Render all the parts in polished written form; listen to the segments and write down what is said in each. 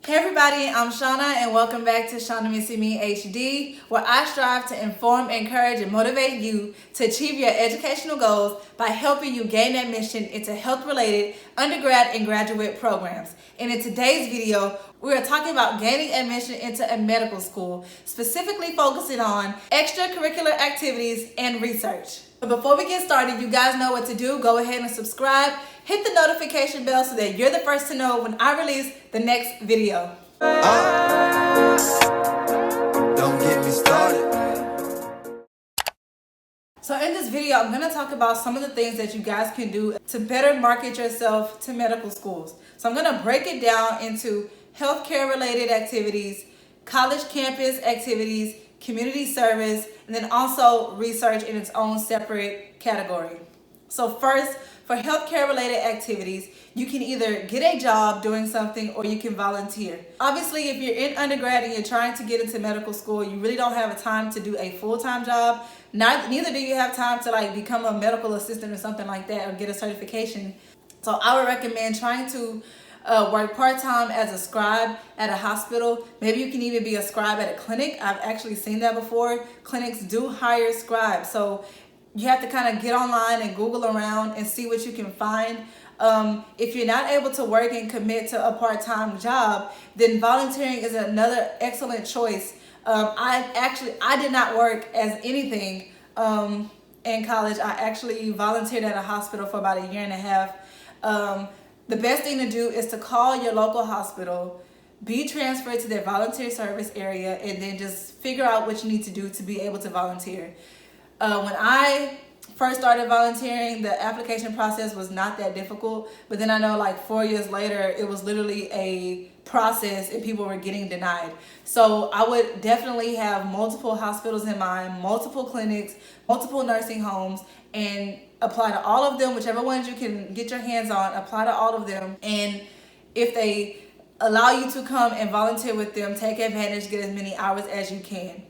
Hey everybody, I'm Shauna and welcome back to Shauna Missy Me HD, where I strive to inform, encourage, and motivate you to achieve your educational goals by helping you gain admission into health-related undergrad and graduate programs. And in today's video, we are talking about gaining admission into a medical school, specifically focusing on extracurricular activities and research. But before we get started, you guys know what to do. Go ahead and subscribe. Hit the notification bell so that you're the first to know when I release the next video. Don't get me started. So in this video, I'm going to talk about some of the things that you guys can do to better market yourself to medical schools. So I'm going to break it down into healthcare related activities, college campus activities, community service, and then also research in its own separate category. So first, for healthcare related activities, you can either get a job doing something or you can volunteer. Obviously, if you're in undergrad and you're trying to get into medical school, you really don't have time to do a full-time job. Neither do you have time to become a medical assistant or something like that or get a certification. So I would recommend trying to work part-time as a scribe at a hospital. Maybe you can even be a scribe at a clinic. I've actually seen that before. Clinics do hire scribes. So you have to kind of get online and Google around and see what you can find. If you're not able to work and commit to a part-time job, then volunteering is another excellent choice. I did not work as anything in college. I actually volunteered at a hospital for about a year and a half. The best thing to do is to call your local hospital, be transferred to their volunteer service area, and then just figure out what you need to do to be able to volunteer. When I first started volunteering, the application process was not that difficult, but then I know 4 years later, it was literally a process and people were getting denied. So I would definitely have multiple hospitals in mind, multiple clinics, multiple nursing homes, and apply to all of them, whichever ones you can get your hands on, apply to all of them. And if they allow you to come and volunteer with them, take advantage, get as many hours as you can.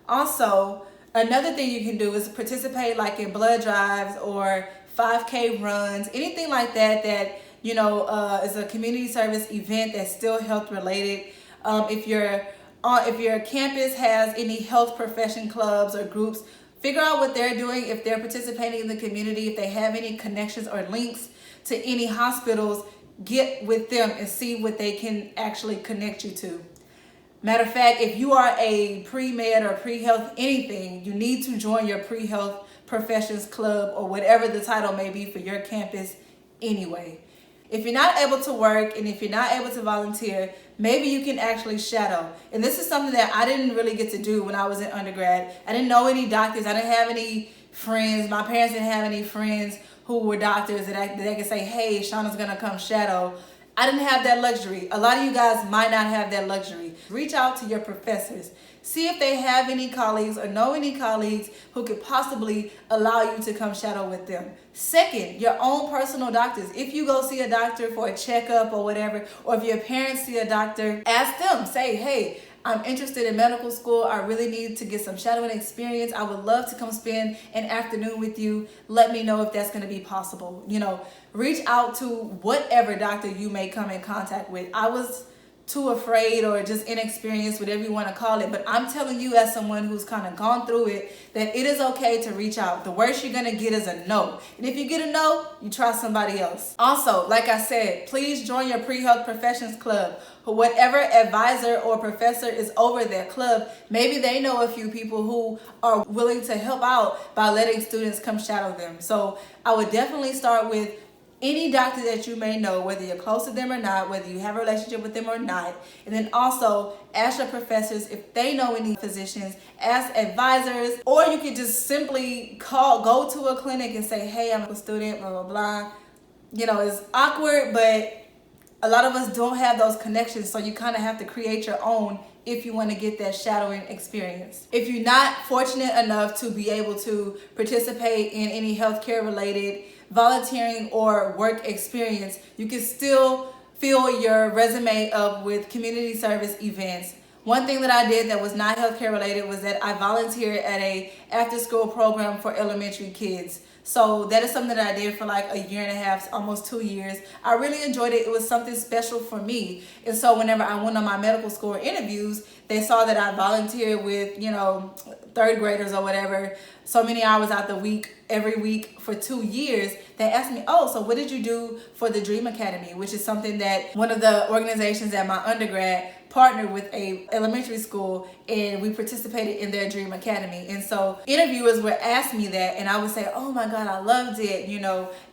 Also, another thing you can do is participate in blood drives or 5K runs, anything like that is a community service event that's still health related. If your campus has any health profession clubs or groups, figure out what they're doing, if they're participating in the community, if they have any connections or links to any hospitals, get with them and see what they can actually connect you to. Matter of fact, if you are a pre-med or pre-health anything, you need to join your pre-health professions club or whatever the title may be for your campus anyway. If you're not able to work and if you're not able to volunteer, maybe you can actually shadow. And this is something that I didn't really get to do when I was in undergrad. I didn't know any doctors. I didn't have any friends. My parents didn't have any friends who were doctors that they could say, hey, Shauna's going to come shadow. I didn't have that luxury. A lot of you guys might not have that luxury. Reach out to your professors. See if they have any colleagues or know any colleagues who could possibly allow you to come shadow with them. Second, your own personal doctors. If you go see a doctor for a checkup or whatever, or if your parents see a doctor, ask them. Say, hey, I'm interested in medical school. I really need to get some shadowing experience. I would love to come spend an afternoon with you. Let me know if that's going to be possible. Reach out to whatever doctor you may come in contact with. I was too afraid or just inexperienced, whatever you want to call it. But I'm telling you, as someone who's kind of gone through it, that it is okay to reach out. The worst you're going to get is a no. And if you get a no, you try somebody else. Also, like I said, please join your pre-health professions club. Whatever advisor or professor is over their club, maybe they know a few people who are willing to help out by letting students come shadow them. So I would definitely start with any doctor that you may know, whether you're close to them or not, whether you have a relationship with them or not. And then also ask your professors if they know any physicians, ask advisors, or you could just simply go to a clinic and say, hey, I'm a student, blah, blah, blah. It's awkward, but a lot of us don't have those connections, so you kind of have to create your own if you want to get that shadowing experience. If you're not fortunate enough to be able to participate in any healthcare related volunteering or work experience, you can still fill your resume up with community service events. One thing that I did that was not healthcare related was that I volunteered at a after school program for elementary kids. So that is something that I did for like a year and a half, almost 2 years. I really enjoyed it. It was something special for me. And so whenever I went on my medical school interviews, they saw that I volunteered with, third graders or whatever, so many hours out the week, every week for 2 years. They asked me, oh, so what did you do for the Dream Academy, which is something that one of the organizations at my undergrad partnered with a elementary school, and we participated in their Dream Academy. And so interviewers would ask me that, and I would say, oh my God, I loved it.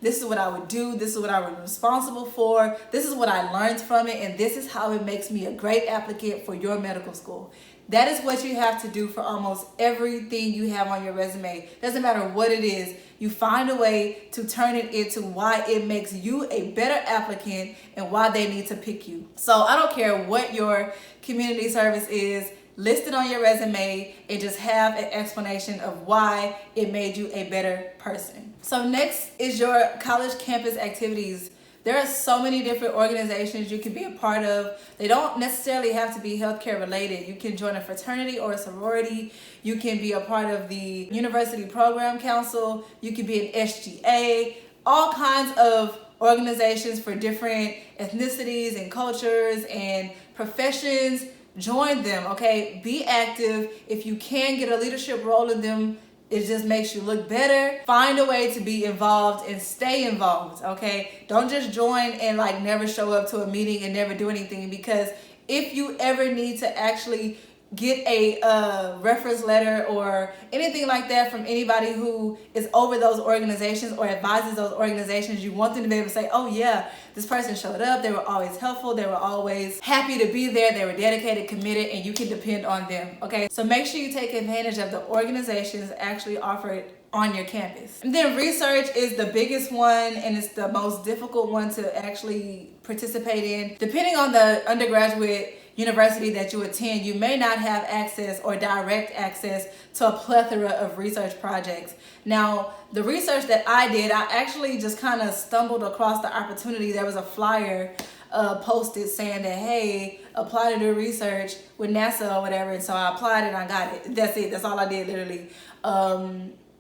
This is what I would do. This is what I was responsible for. This is what I learned from it. And this is how it makes me a great applicant for your medical school. That is what you have to do for almost everything you have on your resume. Doesn't matter what it is. You find a way to turn it into why it makes you a better applicant and why they need to pick you. So I don't care what your community service is, list it on your resume and just have an explanation of why it made you a better person. So next is your college campus activities. There are so many different organizations you can be a part of. They don't necessarily have to be healthcare related. You can join a fraternity or a sorority. You can be a part of the University Program Council. You can be an SGA. All kinds of organizations for different ethnicities and cultures and professions. Join them, okay? Be active. If you can get a leadership role in them, it just makes you look better. Find a way to be involved and stay involved, okay? Don't just join and never show up to a meeting and never do anything, because if you ever need to actually get a reference letter or anything like that from anybody who is over those organizations or advises those organizations, you want them to be able to say, oh yeah, this person showed up, they were always helpful, they were always happy to be there, they were dedicated, committed, and you can depend on them, okay? So make sure you take advantage of the organizations actually offered on your campus. And then research is the biggest one, and it's the most difficult one to actually participate in. Depending on the undergraduate university that you attend, you may not have access or direct access to a plethora of research projects. Now, the research that I did, I actually just kind of stumbled across the opportunity. There was a flyer posted saying that, hey, apply to do research with NASA or whatever. And so I applied and I got it. That's it. That's all I did, literally.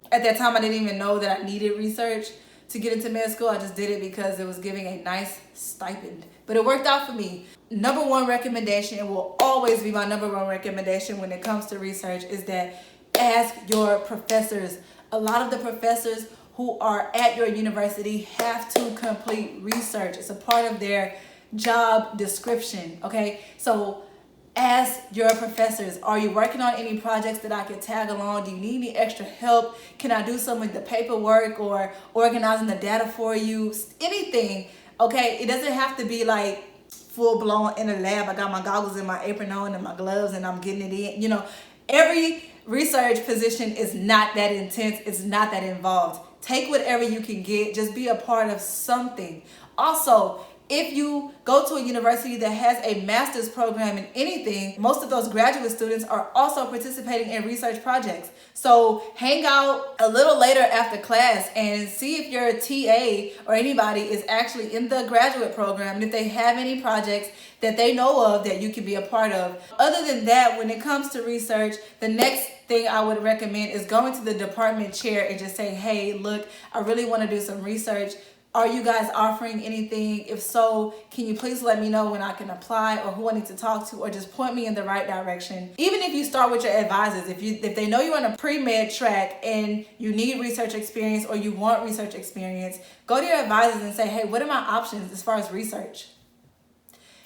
At that time, I didn't even know that I needed research to get into med school. I just did it because it was giving a nice stipend. But it worked out for me. Number one recommendation, and will always be my number one recommendation when it comes to research, is that ask your professors. A lot of the professors who are at your university have to complete research. It's a part of their job description, okay? So ask your professors, are you working on any projects that I could tag along? Do you need any extra help? Can I do some with the paperwork or organizing the data for you? Anything, okay? It doesn't have to be full blown in a lab. I got my goggles and my apron on and my gloves and I'm getting it in. Every research position is not that intense. It's not that involved. Take whatever you can get. Just be a part of something. Also, if you go to a university that has a master's program in anything, most of those graduate students are also participating in research projects. So hang out a little later after class and see if your TA or anybody is actually in the graduate program and if they have any projects that they know of that you can be a part of. Other than that, when it comes to research, the next thing I would recommend is going to the department chair and just saying, hey, look, I really want to do some research. Are you guys offering anything? If so, can you please let me know when I can apply or who I need to talk to, or just point me in the right direction? Even if you start with your advisors, if they know you're on a pre-med track and you need research experience or you want research experience, go to your advisors and say, hey, what are my options as far as research?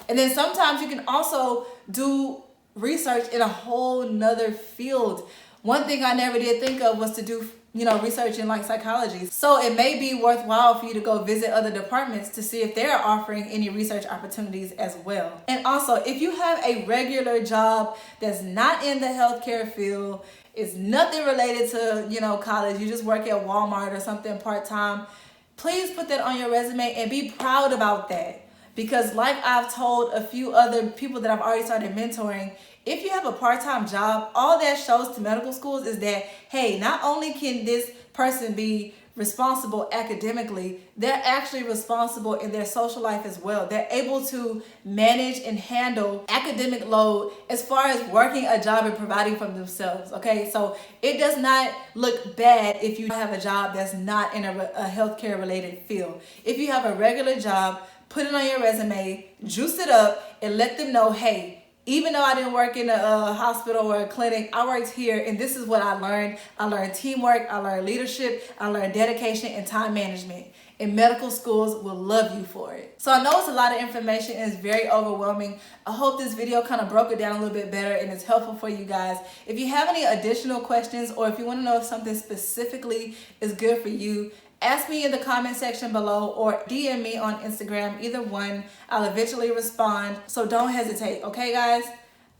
And then sometimes you can also do research in a whole nother field. One thing I never did think of was to do research in psychology. So it may be worthwhile for you to go visit other departments to see if they're offering any research opportunities as well. And also, if you have a regular job that's not in the healthcare field, it's nothing related to, college, you just work at Walmart or something part-time, please put that on your resume and be proud about that. Because like I've told a few other people that I've already started mentoring, if you have a part-time job, all that shows to medical schools is that, hey, not only can this person be responsible academically, they're actually responsible in their social life as well. They're able to manage and handle academic load as far as working a job and providing for themselves, okay? So it does not look bad if you have a job that's not in a healthcare related field. If you have a regular job, put it on your resume, juice it up, and let them know, hey, even though I didn't work in a hospital or a clinic, I worked here and this is what I learned. I learned teamwork, I learned leadership, I learned dedication and time management. And medical schools will love you for it. So I know it's a lot of information and it's very overwhelming. I hope this video kind of broke it down a little bit better and it's helpful for you guys. If you have any additional questions or if you want to know if something specifically is good for you, ask me in the comment section below or DM me on Instagram, either one. I'll eventually respond, so don't hesitate, okay guys?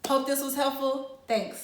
Hope this was helpful. Thanks.